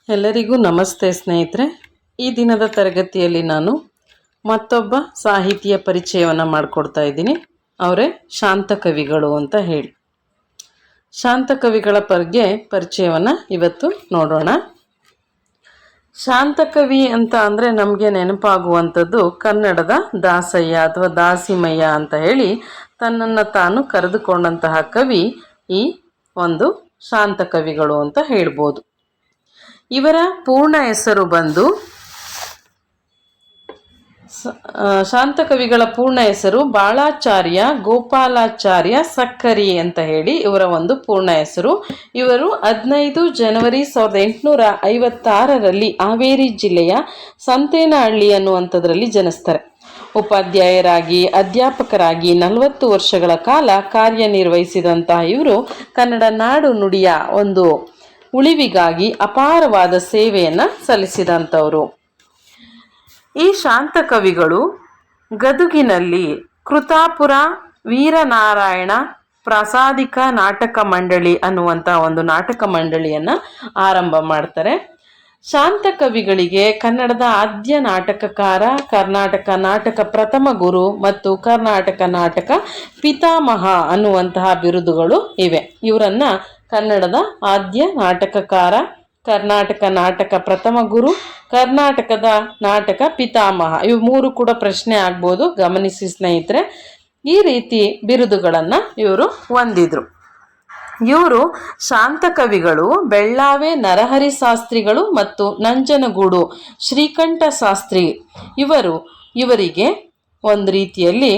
ಎಲ್ಲರಿಗೂ ನಮಸ್ತೆ ಸ್ನೇಹಿತರೆ. ಈ ದಿನದ ತರಗತಿಯಲ್ಲಿ ನಾನು ಮತ್ತೊಬ್ಬ ಸಾಹಿತಿಯ ಪರಿಚಯವನ್ನು ಮಾಡಿಕೊಡ್ತಾ ಇದ್ದೀನಿ. ಅವರೇ ಶಾಂತಕವಿಗಳು ಅಂತ ಹೇಳಿ. ಶಾಂತಕವಿಗಳ ಬಗ್ಗೆ ಪರಿಚಯವನ್ನು ಇವತ್ತು ನೋಡೋಣ. ಶಾಂತಕವಿ ಅಂತ ಅಂದರೆ ನಮಗೆ ನೆನಪಾಗುವಂಥದ್ದು ಕನ್ನಡದ ದಾಸಯ್ಯ ಅಥವಾ ದಾಸಿಮಯ್ಯ ಅಂತ ಹೇಳಿ ತನ್ನನ್ನು ತಾನು ಕರೆದುಕೊಂಡಂತಹ ಕವಿ ಈ ಒಂದು ಶಾಂತಕವಿಗಳು ಅಂತ ಹೇಳ್ಬೋದು. ಇವರ ಪೂರ್ಣ ಹೆಸರು ಬಂದು ಶಾಂತಕವಿಗಳ ಪೂರ್ಣ ಹೆಸರು ಬಾಳಾಚಾರ್ಯ ಗೋಪಾಲಾಚಾರ್ಯ ಸಕ್ಕರಿ ಅಂತ ಹೇಳಿ ಇವರ ಒಂದು ಪೂರ್ಣ ಹೆಸರು. ಇವರು 15 ಜನವರಿ 1856ರಲ್ಲಿ ಹಾವೇರಿ ಜಿಲ್ಲೆಯ ಸಂತೇನಹಳ್ಳಿ ಅನ್ನುವಂಥದ್ರಲ್ಲಿ ಜನಿಸ್ತಾರೆ. ಉಪಾಧ್ಯಾಯರಾಗಿ ಅಧ್ಯಾಪಕರಾಗಿ 40 ವರ್ಷಗಳ ಕಾಲ ಕಾರ್ಯನಿರ್ವಹಿಸಿದಂತಹ ಇವರು ಕನ್ನಡ ನಾಡು ನುಡಿಯ ಒಂದು ಉಳಿವಿಗಾಗಿ ಅಪಾರವಾದ ಸೇವೆಯನ್ನು ಸಲ್ಲಿಸಿದಂಥವರು. ಈ ಶಾಂತಕವಿಗಳು ಗದುಗಿನಲ್ಲಿ ಕೃತಾಪುರ ವೀರನಾರಾಯಣ ಪ್ರಾಸಾದಿಕ ನಾಟಕ ಮಂಡಳಿ ಅನ್ನುವಂಥ ಒಂದು ನಾಟಕ ಮಂಡಳಿಯನ್ನು ಆರಂಭ ಮಾಡ್ತಾರೆ. ಶಾಂತಕವಿಗಳಿಗೆ ಕನ್ನಡದ ಆದ್ಯ ನಾಟಕಕಾರ, ಕರ್ನಾಟಕ ನಾಟಕ ಪ್ರಥಮ ಗುರು ಮತ್ತು ಕರ್ನಾಟಕ ನಾಟಕ ಪಿತಾಮಹ ಅನ್ನುವಂತಹ ಬಿರುದುಗಳು ಇವೆ. ಇವರನ್ನ ಕನ್ನಡದ ಆದ್ಯ ನಾಟಕಕಾರ, ಕರ್ನಾಟಕ ನಾಟಕ ಪ್ರಥಮ ಗುರು, ಕರ್ನಾಟಕದ ನಾಟಕ ಪಿತಾಮಹ, ಇವು ಮೂರು ಕೂಡ ಪ್ರಶ್ನೆ ಆಗ್ಬೋದು, ಗಮನಿಸಿ ಸ್ನೇಹಿತರೆ. ಈ ರೀತಿ ಬಿರುದುಗಳನ್ನು ಇವರು ಹೊಂದಿದ್ರು. ಇವರು ಶಾಂತಕವಿಗಳು ಬೆಳ್ಳಾವೆ ನರಹರಿ ಶಾಸ್ತ್ರಿಗಳು ಮತ್ತು ನಂಜನಗೂಡು ಶ್ರೀಕಂಠ ಶಾಸ್ತ್ರಿ ಇವರಿಗೆ ಒಂದು ರೀತಿಯಲ್ಲಿ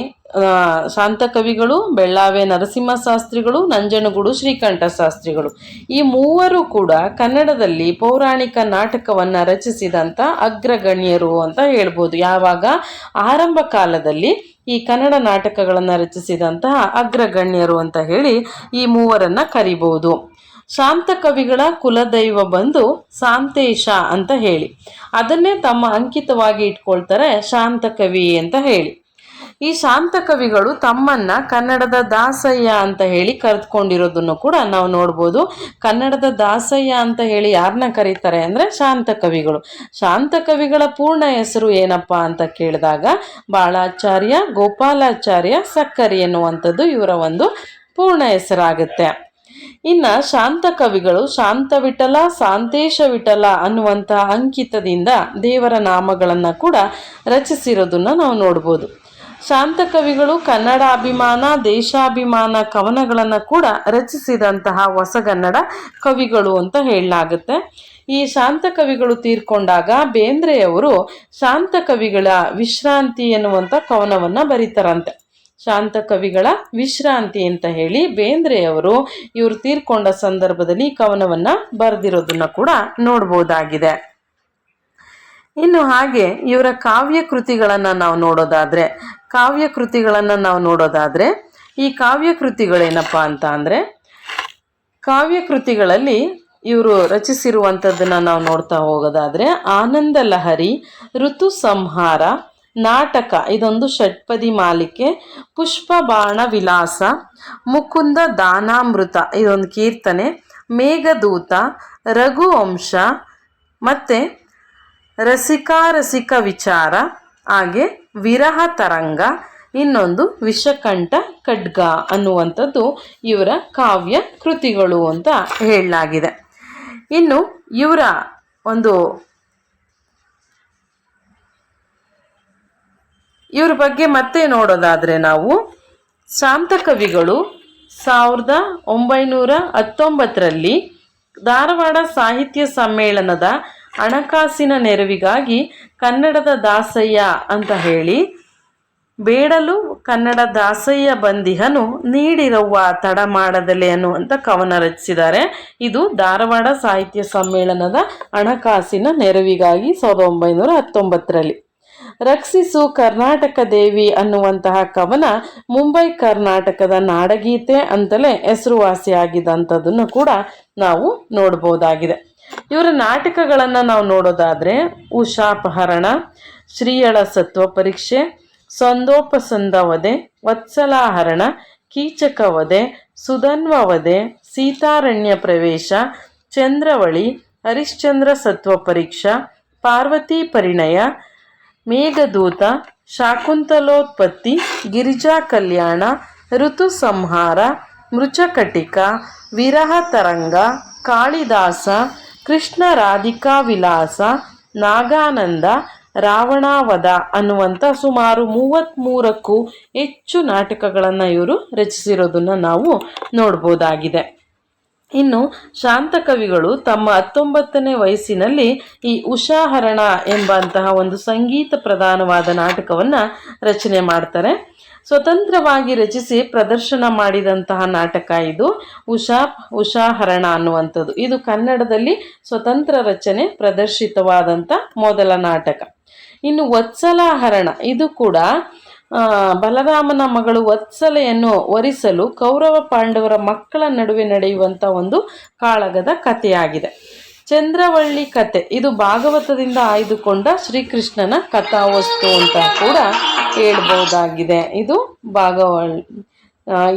ಶಾಂತಕವಿಗಳು ಬೆಳ್ಳಾವೆ ನರಸಿಂಹ ಶಾಸ್ತ್ರಿಗಳು, ನಂಜನಗೂಡು ಶ್ರೀಕಂಠ ಶಾಸ್ತ್ರಿಗಳು, ಈ ಮೂವರು ಕೂಡ ಕನ್ನಡದಲ್ಲಿ ಪೌರಾಣಿಕ ನಾಟಕವನ್ನು ರಚಿಸಿದಂಥ ಅಗ್ರಗಣ್ಯರು ಅಂತ ಹೇಳ್ಬೋದು. ಯಾವಾಗ ಆರಂಭ ಕಾಲದಲ್ಲಿ ಈ ಕನ್ನಡ ನಾಟಕಗಳನ್ನು ರಚಿಸಿದಂತಹ ಅಗ್ರಗಣ್ಯರು ಅಂತ ಹೇಳಿ ಈ ಮೂವರನ್ನ ಕರಿಬಹುದು. ಶಾಂತಕವಿಗಳ ಕುಲದೈವ ಬಂದು ಶಾಂತೇಶ ಅಂತ ಹೇಳಿ ಅದನ್ನೇ ತಮ್ಮ ಅಂಕಿತವಾಗಿ ಇಟ್ಕೊಳ್ತಾರೆ, ಶಾಂತಕವಿ ಅಂತ ಹೇಳಿ. ಈ ಶಾಂತಕವಿಗಳು ತಮ್ಮನ್ನ ಕನ್ನಡದ ದಾಸಯ್ಯ ಅಂತ ಹೇಳಿ ಕರೆದುಕೊಂಡಿರೋದನ್ನು ಕೂಡ ನಾವು ನೋಡ್ಬೋದು. ಕನ್ನಡದ ದಾಸಯ್ಯ ಅಂತ ಹೇಳಿ ಯಾರನ್ನ ಕರೀತಾರೆ ಅಂದರೆ ಶಾಂತಕವಿಗಳು. ಶಾಂತಕವಿಗಳ ಪೂರ್ಣ ಹೆಸರು ಏನಪ್ಪ ಅಂತ ಕೇಳಿದಾಗ ಬಾಳಾಚಾರ್ಯ ಗೋಪಾಲಾಚಾರ್ಯ ಸಕ್ಕರಿ ಎನ್ನುವಂಥದ್ದು ಇವರ ಒಂದು ಪೂರ್ಣ ಹೆಸರಾಗುತ್ತೆ. ಇನ್ನು ಶಾಂತಕವಿಗಳು ಶಾಂತವಿಠಲ, ಶಾಂತೇಶ ವಿಠಲ ಅನ್ನುವಂತಹ ಅಂಕಿತದಿಂದ ದೇವರ ನಾಮಗಳನ್ನು ಕೂಡ ರಚಿಸಿರೋದನ್ನು ನಾವು ನೋಡ್ಬೋದು. ಶಾಂತಕವಿಗಳು ಕನ್ನಡಾಭಿಮಾನ, ದೇಶಾಭಿಮಾನ ಕವನಗಳನ್ನು ಕೂಡ ರಚಿಸಿದಂತಹ ಹೊಸಗನ್ನಡ ಕವಿಗಳು ಅಂತ ಹೇಳಲಾಗುತ್ತೆ. ಈ ಶಾಂತಕವಿಗಳು ತೀರ್ಕೊಂಡಾಗ ಬೇಂದ್ರೆಯವರು ಶಾಂತಕವಿಗಳ ವಿಶ್ರಾಂತಿ ಎನ್ನುವಂಥ ಕವನವನ್ನು ಬರೀತಾರಂತೆ. ಶಾಂತಕವಿಗಳ ವಿಶ್ರಾಂತಿ ಅಂತ ಹೇಳಿ ಬೇಂದ್ರೆಯವರು ಇವರು ತೀರ್ಕೊಂಡ ಸಂದರ್ಭದಲ್ಲಿ ಈ ಕವನವನ್ನು ಬರೆದಿರೋದನ್ನ ಕೂಡ ನೋಡ್ಬೋದಾಗಿದೆ. ಇನ್ನು ಹಾಗೆ ಇವರ ಕಾವ್ಯ ಕೃತಿಗಳನ್ನು ನಾವು ನೋಡೋದಾದ್ರೆ ಈ ಕಾವ್ಯ ಕೃತಿಗಳೇನಪ್ಪ ಅಂತ ಅಂದರೆ ಕಾವ್ಯ ಕೃತಿಗಳಲ್ಲಿ ಇವರು ರಚಿಸಿರುವಂಥದ್ದನ್ನು ನಾವು ನೋಡ್ತಾ ಹೋಗೋದಾದ್ರೆ ಆನಂದ ಲಹರಿ, ಋತು ಸಂಹಾರ, ನಾಟಕ ಇದೊಂದು ಷಟ್ಪದಿ ಮಾಲಿಕೆ, ಪುಷ್ಪ ಬಾಣ ವಿಲಾಸ, ಮುಕುಂದ ದಾನಾಮೃತ ಇದೊಂದು ಕೀರ್ತನೆ, ಮೇಘದೂತ, ರಘುವಂಶ ಮತ್ತು ರಸಿಕ ವಿಚಾರ, ಹಾಗೆ ವಿರಹ ತರಂಗ, ಇನ್ನೊಂದು ವಿಷಕಂಠ ಖಡ್ಗ ಅನ್ನುವಂಥದ್ದು ಇವರ ಕಾವ್ಯ ಕೃತಿಗಳು ಅಂತ ಹೇಳಲಾಗಿದೆ. ಇನ್ನು ಇವರ ಬಗ್ಗೆ ಮತ್ತೆ ನೋಡೋದಾದರೆ ನಾವು ಶಾಂತಕವಿಗಳು 1919ರಲ್ಲಿ ಧಾರವಾಡ ಸಾಹಿತ್ಯ ಸಮ್ಮೇಳನದ ಹಣಕಾಸಿನ ನೆರವಿಗಾಗಿ ಕನ್ನಡದ ದಾಸಯ್ಯ ಅಂತ ಹೇಳಿ ಬೇಡಲು ಕನ್ನಡ ದಾಸಯ್ಯ ಬಂದಿಹನು ನೀಡಿರುವ ತಡ ಮಾಡದಲೆ ಅನ್ನುವಂಥ ಕವನ ರಚಿಸಿದ್ದಾರೆ. ಇದು ಧಾರವಾಡ ಸಾಹಿತ್ಯ ಸಮ್ಮೇಳನದ ಹಣಕಾಸಿನ ನೆರವಿಗಾಗಿ 1919ರಲ್ಲಿ. ರಕ್ಷಿಸು ಕರ್ನಾಟಕ ದೇವಿ ಅನ್ನುವಂತಹ ಕವನ ಮುಂಬೈ ಕರ್ನಾಟಕದ ನಾಡಗೀತೆ ಅಂತಲೇ ಹೆಸರುವಾಸಿಯಾಗಿದ್ದಂಥದ್ದನ್ನು ಕೂಡ ನಾವು ನೋಡ್ಬೋದಾಗಿದೆ. ಇವರ ನಾಟಕಗಳನ್ನು ನಾವು ನೋಡೋದಾದರೆ ಉಷಾಪಹರಣ, ಶ್ರೀಯಳ ಸತ್ವ ಪರೀಕ್ಷೆ, ಸಂದೋಪಸಂದ ವಧೆ, ವತ್ಸಲಾಹರಣ, ಕೀಚಕ ವಧೆ, ಸುಧನ್ವ ವಧೆ, ಸೀತಾರಣ್ಯ ಪ್ರವೇಶ, ಚಂದ್ರವಳಿ, ಹರಿಶ್ಚಂದ್ರ ಸತ್ವ ಪರೀಕ್ಷಾ, ಪಾರ್ವತಿ ಪರಿಣಯ, ಮೇಘದೂತ, ಶಾಕುಂತಲೋತ್ಪತ್ತಿ, ಗಿರಿಜಾ ಕಲ್ಯಾಣ, ಋತು ಸಂಹಾರ, ಮೃಚಕಟಿಕ, ವಿರಹ ತರಂಗ, ಕಾಳಿದಾಸ, ಕೃಷ್ಣ ರಾಧಿಕಾ ವಿಲಾಸ, ನಾಗಾನಂದ, ರಾವಣಾವಧ ಅನ್ನುವಂಥ ಸುಮಾರು 33ಕ್ಕೂ ಹೆಚ್ಚು ನಾಟಕಗಳನ್ನು ಇವರು ರಚಿಸಿರೋದನ್ನು ನಾವು ನೋಡ್ಬೋದಾಗಿದೆ. ಇನ್ನು ಶಾಂತಕವಿಗಳು ತಮ್ಮ 19ನೇ ವಯಸ್ಸಿನಲ್ಲಿ ಈ ಉಷಾಹರಣ ಎಂಬಂತಹ ಒಂದು ಸಂಗೀತ ಪ್ರಧಾನವಾದ ನಾಟಕವನ್ನು ರಚನೆ ಮಾಡ್ತಾರೆ. ಸ್ವತಂತ್ರವಾಗಿ ರಚಿಸಿ ಪ್ರದರ್ಶನ ಮಾಡಿದಂತಹ ನಾಟಕ ಇದು ಉಷಾಹರಣ ಅನ್ನುವಂಥದ್ದು. ಇದು ಕನ್ನಡದಲ್ಲಿ ಸ್ವತಂತ್ರ ರಚನೆ ಪ್ರದರ್ಶಿತವಾದಂಥ ಮೊದಲ ನಾಟಕ. ಇನ್ನು ವತ್ಸಲಾಹರಣ, ಇದು ಕೂಡ ಬಲರಾಮನ ಮಗಳು ವತ್ಸಲೆಯನ್ನು ವರಿಸಲು ಕೌರವ ಪಾಂಡವರ ಮಕ್ಕಳ ನಡುವೆ ನಡೆಯುವಂಥ ಒಂದು ಕಾಳಗದ ಕಥೆಯಾಗಿದೆ. ಚಂದ್ರವಳ್ಳಿ ಕತೆ, ಇದು ಭಾಗವತದಿಂದ ಆಯ್ದುಕೊಂಡ ಶ್ರೀಕೃಷ್ಣನ ಕಥಾವಸ್ತು ಅಂತ ಕೂಡ ಹೇಳ್ಬೋದಾಗಿದೆ.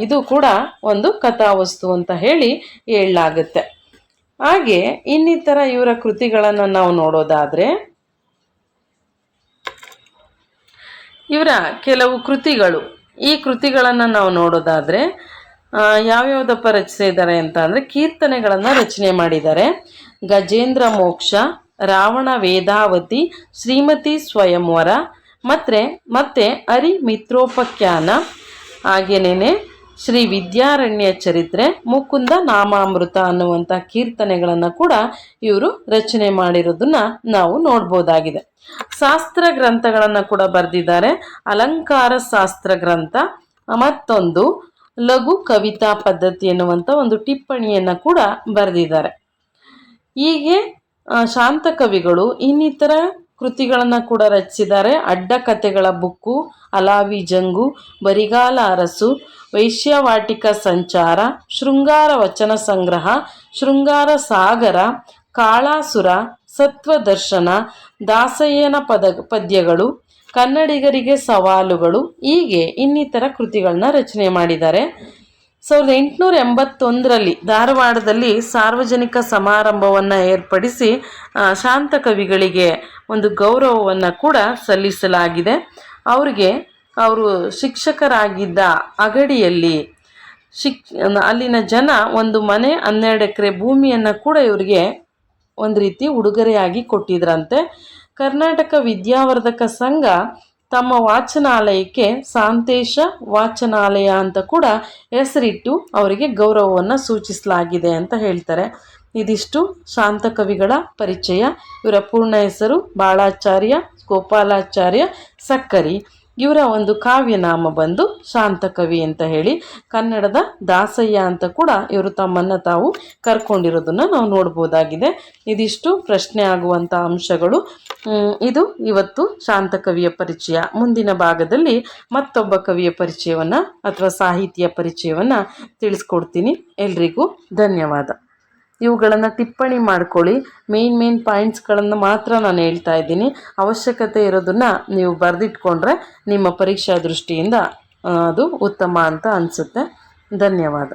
ಇದು ಕೂಡ ಒಂದು ಕಥಾವಸ್ತು ಅಂತ ಹೇಳಲಾಗುತ್ತೆ. ಹಾಗೆ ಇನ್ನಿತರ ಇವರ ಕೃತಿಗಳನ್ನು ನಾವು ನೋಡೋದಾದರೆ, ಇವರ ಕೆಲವು ಕೃತಿಗಳು, ಈ ಕೃತಿಗಳನ್ನು ನಾವು ನೋಡೋದಾದರೆ ಯಾವ್ಯಾವುದಪ್ಪ ರಚಿಸಿದ್ದಾರೆ ಅಂತ ಅಂದರೆ, ಕೀರ್ತನೆಗಳನ್ನು ರಚನೆ ಮಾಡಿದ್ದಾರೆ. ಗಜೇಂದ್ರ ಮೋಕ್ಷ, ರಾವಣ ವೇದಾವತಿ, ಶ್ರೀಮತಿ ಸ್ವಯಂವರ, ಮತ್ತೆ ಹರಿಮಿತ್ರೋಪಖ್ಯಾನ, ಹಾಗೇನೇ ಶ್ರೀ ವಿದ್ಯಾರಣ್ಯ ಚರಿತ್ರೆ, ಮುಕುಂದ ನಾಮಾಮೃತ ಅನ್ನುವಂಥ ಕೀರ್ತನೆಗಳನ್ನು ಕೂಡ ಇವರು ರಚನೆ ಮಾಡಿರೋದನ್ನ ನಾವು ನೋಡ್ಬೋದಾಗಿದೆ. ಶಾಸ್ತ್ರ ಗ್ರಂಥಗಳನ್ನು ಕೂಡ ಬರೆದಿದ್ದಾರೆ. ಅಲಂಕಾರ ಶಾಸ್ತ್ರ ಗ್ರಂಥ, ಮತ್ತೊಂದು ಲಘು ಕವಿತಾ ಪದ್ಧತಿ ಎನ್ನುವಂಥ ಒಂದು ಟಿಪ್ಪಣಿಯನ್ನು ಕೂಡ ಬರೆದಿದ್ದಾರೆ. ಹೀಗೆ ಶಾಂತಕವಿಗಳು ಇನ್ನಿತರ ಕೃತಿಗಳನ್ನು ಕೂಡ ರಚಿಸಿದ್ದಾರೆ. ಅಡ್ಡಕಥೆಗಳ ಬುಕ್ಕು, ಅಲಾವಿ ಜಂಗು, ಬರಿಗಾಲ ಅರಸು, ವೈಶ್ಯವಾಟಿಕ ಸಂಚಾರ, ಶೃಂಗಾರ ವಚನ ಸಂಗ್ರಹ, ಶೃಂಗಾರ ಸಾಗರ, ಕಾಳಾಸುರ, ಸತ್ವದರ್ಶನ, ದಾಸಯ್ಯನ ಪದ್ಯಗಳು, ಕನ್ನಡಿಗರಿಗೆ ಸವಾಲುಗಳು, ಹೀಗೆ ಇನ್ನಿತರ ಕೃತಿಗಳನ್ನ ರಚನೆ ಮಾಡಿದ್ದಾರೆ. 1881ರಲ್ಲಿ ಧಾರವಾಡದಲ್ಲಿ ಸಾರ್ವಜನಿಕ ಸಮಾರಂಭವನ್ನು ಏರ್ಪಡಿಸಿ ಶಾಂತಕವಿಗಳಿಗೆ ಒಂದು ಗೌರವವನ್ನು ಕೂಡ ಸಲ್ಲಿಸಲಾಗಿದೆ. ಅವರು ಶಿಕ್ಷಕರಾಗಿದ್ದ ಅಗಡಿಯಲ್ಲಿ ಅಲ್ಲಿನ ಜನ ಒಂದು ಮನೆ 12 ಎಕರೆ ಭೂಮಿಯನ್ನು ಕೂಡ ಇವರಿಗೆ ಒಂದು ರೀತಿ ಉಡುಗೊರೆಯಾಗಿ ಕೊಟ್ಟಿದ್ರಂತೆ. ಕರ್ನಾಟಕ ವಿದ್ಯಾವರ್ಧಕ ಸಂಘ ತಮ್ಮ ವಾಚನಾಲಯಕ್ಕೆ ಶಾಂತೇಶ ವಾಚನಾಲಯ ಅಂತ ಕೂಡ ಹೆಸರಿಟ್ಟು ಅವರಿಗೆ ಗೌರವವನ್ನು ಸೂಚಿಸಲಾಗಿದೆ ಅಂತ ಹೇಳ್ತಾರೆ. ಇದಿಷ್ಟು ಶಾಂತಕವಿಗಳ ಪರಿಚಯ. ಇವರ ಪೂರ್ಣ ಹೆಸರು ಬಾಳಾಚಾರ್ಯ ಗೋಪಾಲಾಚಾರ್ಯ ಸಕ್ಕರಿ. ಇವರ ಒಂದು ಕಾವ್ಯನಾಮ ಬಂದು ಶಾಂತಕವಿ ಅಂತ ಹೇಳಿ. ಕನ್ನಡದ ದಾಸಯ್ಯ ಅಂತ ಕೂಡ ಇವರು ತಮ್ಮನ್ನು ತಾವು ಕರ್ಕೊಂಡಿರೋದನ್ನು ನಾವು ನೋಡ್ಬೋದಾಗಿದೆ. ಇದಿಷ್ಟು ಪ್ರಶ್ನೆ ಆಗುವಂಥ ಅಂಶಗಳು. ಇದು ಇವತ್ತು ಶಾಂತಕವಿಯ ಪರಿಚಯ. ಮುಂದಿನ ಭಾಗದಲ್ಲಿ ಮತ್ತೊಬ್ಬ ಕವಿಯ ಪರಿಚಯವನ್ನು ಅಥವಾ ಸಾಹಿತ್ಯ ಪರಿಚಯವನ್ನು ತಿಳಿಸ್ಕೊಡ್ತೀನಿ. ಎಲ್ರಿಗೂ ಧನ್ಯವಾದ. ಇವುಗಳನ್ನು ಟಿಪ್ಪಣಿ ಮಾಡ್ಕೊಳ್ಳಿ. ಮೇನ್ ಪಾಯಿಂಟ್ಸ್ಗಳನ್ನು ಮಾತ್ರ ನಾನು ಹೇಳ್ತಾ ಇದ್ದೀನಿ. ಅವಶ್ಯಕತೆ ಇರೋದನ್ನು ನೀವು ಬರೆದಿಟ್ಕೊಂಡ್ರೆ ನಿಮ್ಮ ಪರೀಕ್ಷಾ ದೃಷ್ಟಿಯಿಂದ ಅದು ಉತ್ತಮ ಅಂತ ಅನಿಸುತ್ತೆ. ಧನ್ಯವಾದ.